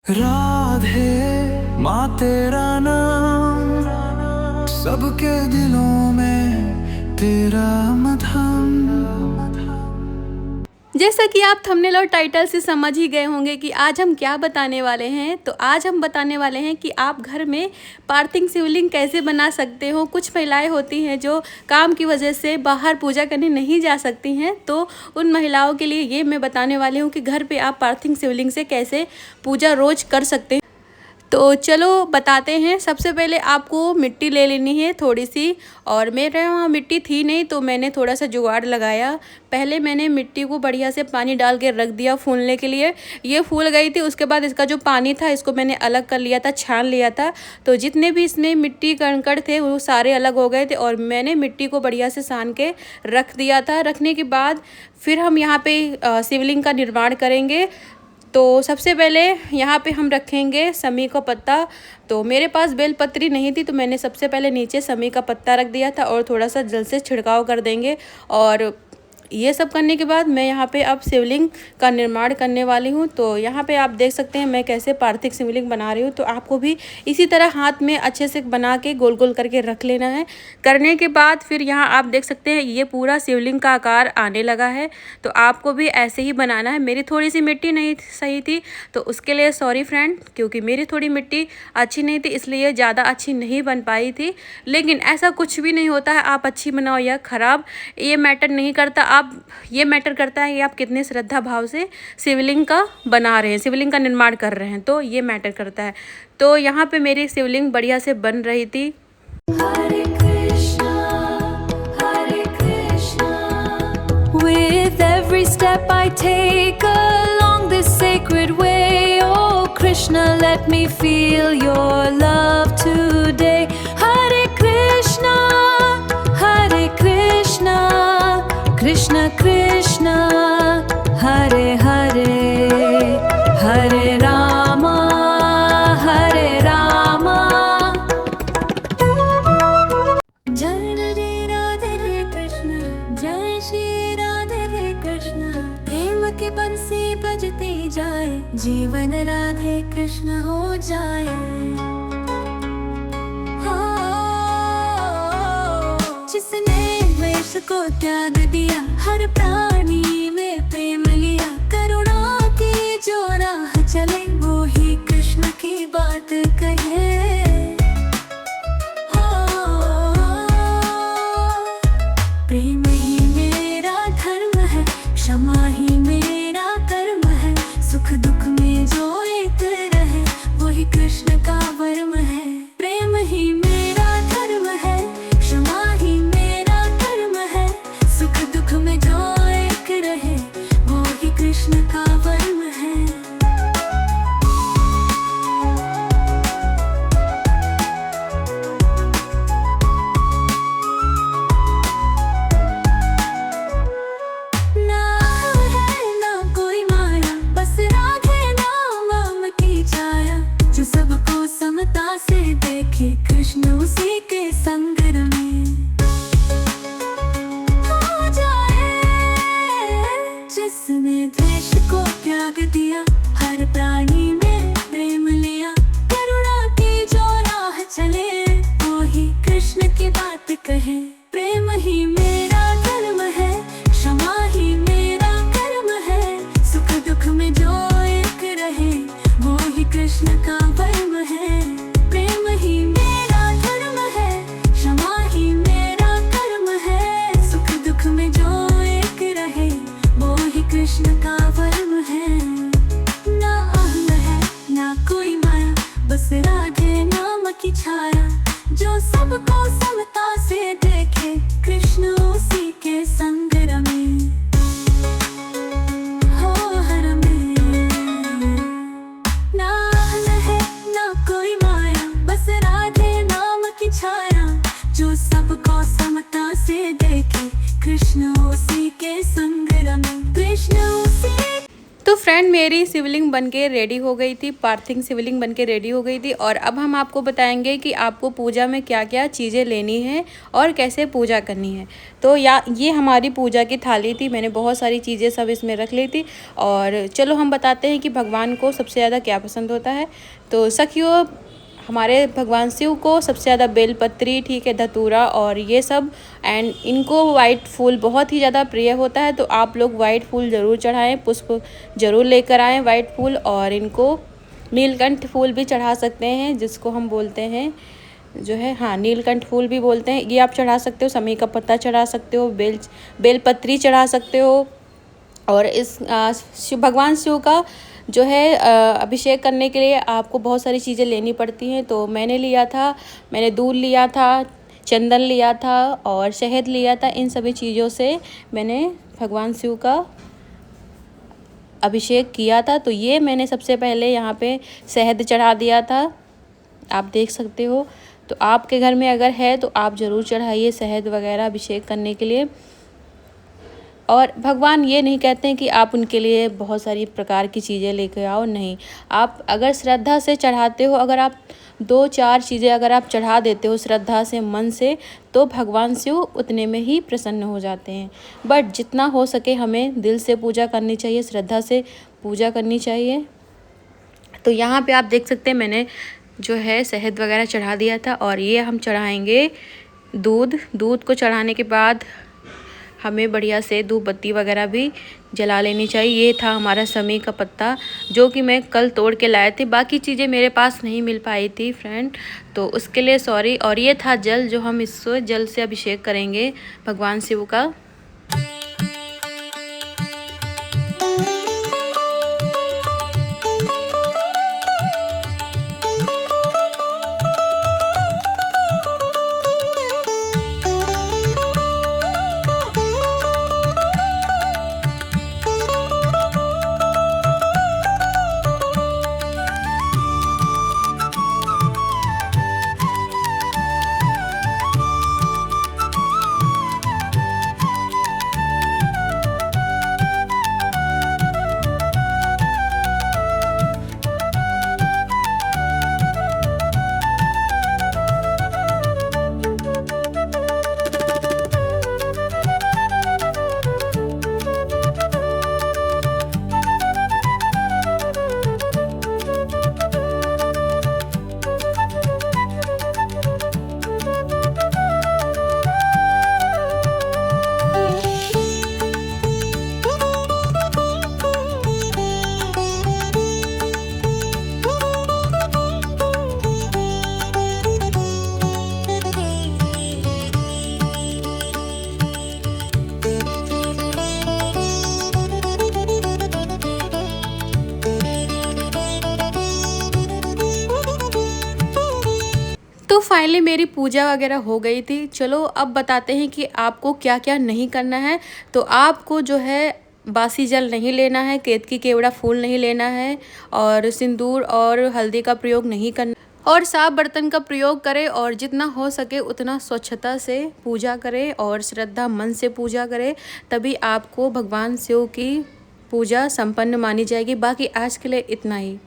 राधे माँ तेरा नाम सबके दिलों में तेरा मधम। जैसा कि आप थंबनेल और टाइटल से समझ ही गए होंगे कि आज हम क्या बताने वाले हैं। तो आज हम बताने वाले हैं कि आप घर में पार्थिव शिवलिंग कैसे बना सकते हो। कुछ महिलाएं होती हैं जो काम की वजह से बाहर पूजा करने नहीं जा सकती हैं, तो उन महिलाओं के लिए ये मैं बताने वाली हूँ कि घर पे आप पार्थिव शिवलिंग से कैसे पूजा रोज कर सकते हैं। तो चलो बताते हैं। सबसे पहले आपको मिट्टी ले लेनी है थोड़ी सी, और मेरे वहाँ मिट्टी थी नहीं तो मैंने थोड़ा सा जुगाड़ लगाया। पहले मैंने मिट्टी को बढ़िया से पानी डाल के रख दिया फूलने के लिए। ये फूल गई थी, उसके बाद इसका जो पानी था इसको मैंने अलग कर लिया था, छान लिया था। तो जितने भी इसमें मिट्टी कंकड़ थे वो सारे अलग हो गए थे, और मैंने मिट्टी को बढ़िया से सान के रख दिया था। रखने के बाद फिर हम यहाँ पे शिवलिंग का निर्माण करेंगे। तो सबसे पहले यहाँ पे हम रखेंगे समी का पत्ता। तो मेरे पास बेलपत्री नहीं थी तो मैंने सबसे पहले नीचे समी का पत्ता रख दिया था, और थोड़ा सा जल से छिड़काव कर देंगे। और ये सब करने के बाद मैं यहाँ पे अब शिवलिंग का निर्माण करने वाली हूँ। तो यहाँ पे आप देख सकते हैं मैं कैसे पार्थिव शिवलिंग बना रही हूँ। तो आपको भी इसी तरह हाथ में अच्छे से बना के गोल गोल करके रख लेना है। करने के बाद फिर यहाँ आप देख सकते हैं ये पूरा शिवलिंग का आकार आने लगा है। तो आपको भी ऐसे ही बनाना है। मेरी थोड़ी सी मिट्टी नहीं सही थी तो उसके लिए सॉरी फ्रेंड, क्योंकि मेरी थोड़ी मिट्टी अच्छी नहीं थी इसलिए ज़्यादा अच्छी नहीं बन पाई थी। लेकिन ऐसा कुछ भी नहीं होता है, आप अच्छी बनाओ या ख़राब, ये मैटर नहीं करता। ये मैटर करता है कि आप कितने श्रद्धा भाव से शिवलिंग का बना रहे हैं, शिवलिंग का निर्माण कर रहे हैं, तो ये मैटर करता है। तो यहाँ पे मेरी शिवलिंग बढ़िया से बन रही थी। हरे Krishna with every step I take along this sacred way, oh Krishna, let me feel your love today. Hare Krishna, Krishna Krishna, Hare Hare, Hare Rama, Hare Rama. Jai Radhe Krishna, Jai Shri Radhe Krishna. प्रेम की बंसी बजती जाए, जीवन राधे कृष्ण हो जाए। जिसने वेश को त्याग दिया, हर प्राणी में प्रेम लिया, करुणा की जो राह चले वो ही कृष्ण की बात कहे। प्रेम ही मेरा धर्म है, क्षमा ही मेरा कर्म है, सुख दुख में जो एक रहे वही कृष्ण का वर्म है। प्रेम ही मेरा धर्म है, क्षमा ही मेरा कर्म है, सुख दुख में जो एक रहे वो ही कृष्ण का वर्म है। ना है ना कोई माया, बस राधे नाम की छाया, जो सबको समता से देखे कृष्ण उसी के संग में हो जाए। जिसने द्वेष को त्याग दिया, हर प्राणी में प्रेम लिया, करुणा की जो राह चले वो ही कृष्ण की बात कहे। प्रेम ही मेरा धर्म है, क्षमा ही मेरा कर्म है, सुख दुख में जो एक रहे वो ही कृष्ण का वर्म है। प्रेम ही मेरा धर्म है, क्षमा ही मेरा कर्म है, सुख दुख में जो एक रहे वो ही कृष्ण का वर्म है। ना अहम है ना कोई माया, बस राधे नाम की छाया, जो सबको समता से देखे कृष्ण उसी के संग रमे हो हर में। ना है ना कोई माया, बस राधे नाम की छाया, जो सबको समता से देखे कृष्ण उसी के संग रमे, कृष्ण उसी। तो फ्रेंड मेरी शिवलिंग बनके रेडी हो गई थी, पार्थिव शिवलिंग बनके रेडी हो गई थी। और अब हम आपको बताएंगे कि आपको पूजा में क्या क्या चीज़ें लेनी है और कैसे पूजा करनी है। तो ये हमारी पूजा की थाली थी, मैंने बहुत सारी चीज़ें सब इसमें रख ली थी। और चलो हम बताते हैं कि भगवान को सबसे ज़्यादा क्या पसंद होता है। तो सखियों, हमारे भगवान शिव को सबसे ज़्यादा बेलपत्री, ठीक है, धतूरा और ये सब, एंड इनको वाइट फूल बहुत ही ज़्यादा प्रिय होता है। तो आप लोग वाइट फूल ज़रूर चढ़ाएं, पुष्प ज़रूर लेकर आएँ वाइट फूल। और इनको नीलकंठ फूल भी चढ़ा सकते हैं, जिसको हम बोलते हैं जो है, हाँ, नीलकंठ फूल भी बोलते हैं, ये आप चढ़ा सकते हो। समी का पत्ता चढ़ा सकते हो, बेलपत्री चढ़ा सकते हो। और इस भगवान शिव का जो है अभिषेक करने के लिए आपको बहुत सारी चीज़ें लेनी पड़ती हैं। तो मैंने दूध लिया था, चंदन लिया था और शहद लिया था। इन सभी चीज़ों से मैंने भगवान शिव का अभिषेक किया था। तो ये मैंने सबसे पहले यहाँ पे शहद चढ़ा दिया था, आप देख सकते हो। तो आपके घर में अगर है तो आप ज़रूर चढ़ाइए शहद वगैरह अभिषेक करने के लिए। और भगवान ये नहीं कहते हैं कि आप उनके लिए बहुत सारी प्रकार की चीज़ें लेकर आओ, नहीं। आप अगर श्रद्धा से चढ़ाते हो, अगर आप 2-4 चीज़ें अगर आप चढ़ा देते हो श्रद्धा से, मन से, तो भगवान शिव उतने में ही प्रसन्न हो जाते हैं। बट जितना हो सके हमें दिल से पूजा करनी चाहिए, श्रद्धा से पूजा करनी चाहिए। तो यहाँ पे आप देख सकते हैं मैंने जो है शहद वगैरह चढ़ा दिया था। और ये हम चढ़ाएंगे दूध को चढ़ाने के बाद हमें बढ़िया से धूप बत्ती वगैरह भी जला लेनी चाहिए। ये था हमारा समी का पत्ता, जो कि मैं कल तोड़ के लाए थे, बाकी चीज़ें मेरे पास नहीं मिल पाई थी फ्रेंड, तो उसके लिए सॉरी। और ये था जल, जो हम इससे जल से अभिषेक करेंगे भगवान शिव का। तो फाइनली मेरी पूजा वगैरह हो गई थी। चलो अब बताते हैं कि आपको क्या क्या नहीं करना है। तो आपको जो है बासी जल नहीं लेना है, केतकी केवड़ा फूल नहीं लेना है, और सिंदूर और हल्दी का प्रयोग नहीं करना, और साफ बर्तन का प्रयोग करें। और जितना हो सके उतना स्वच्छता से पूजा करें और श्रद्धा मन से पूजा करें, तभी आपको भगवान शिव की पूजा संपन्न मानी जाएगी। बाकी आज के लिए इतना ही।